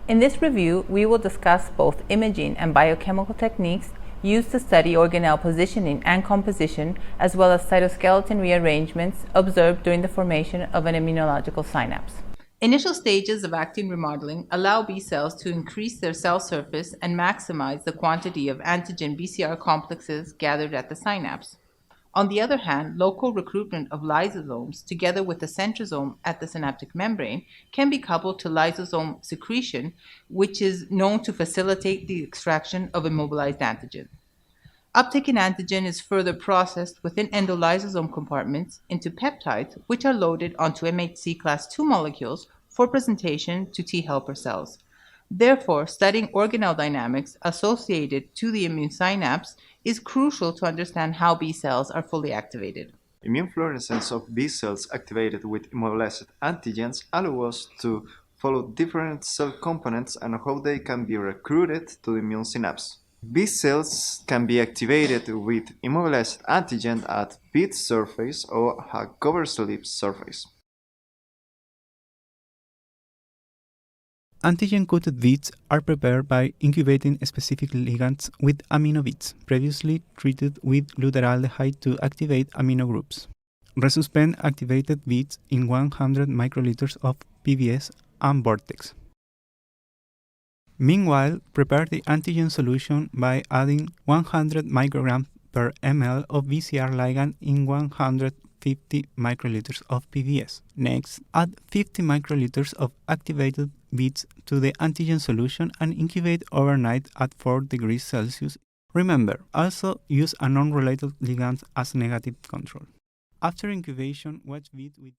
In this review, we will discuss both imaging and biochemical techniques used to study organelle positioning and composition, as well as cytoskeleton rearrangements observed during the formation of an immunological synapse. Initial stages of actin remodeling allow B cells to increase their cell surface and maximize the quantity of antigen BCR complexes gathered at the synapse. On the other hand, local recruitment of lysosomes together with the centrosome at the synaptic membrane can be coupled to lysosome secretion, which is known to facilitate the extraction of immobilized antigen. Uptaken antigen is further processed within endolysosome compartments into peptides, which are loaded onto MHC class II molecules for presentation to T helper cells. Therefore, studying organelle dynamics associated to the immune synapse is crucial to understand how B cells are fully activated. Immune fluorescence of B cells activated with immobilized antigens allow us to follow different cell components and how they can be recruited to the immune synapse. B cells can be activated with immobilized antigen at bead surface or a cover slip surface. Antigen-coated beads are prepared by incubating specific ligands with amino beads previously treated with glutaraldehyde to activate amino groups. Resuspend activated beads in 100 microliters of PBS and vortex. Meanwhile, prepare the antigen solution by adding 100 micrograms per ml of BCR ligand in 150 microliters of PBS. Next, add 50 microliters of activated beads to the antigen solution and incubate overnight at 4 degrees Celsius. Remember, also use a non-related ligand as negative control. After incubation, watch bead with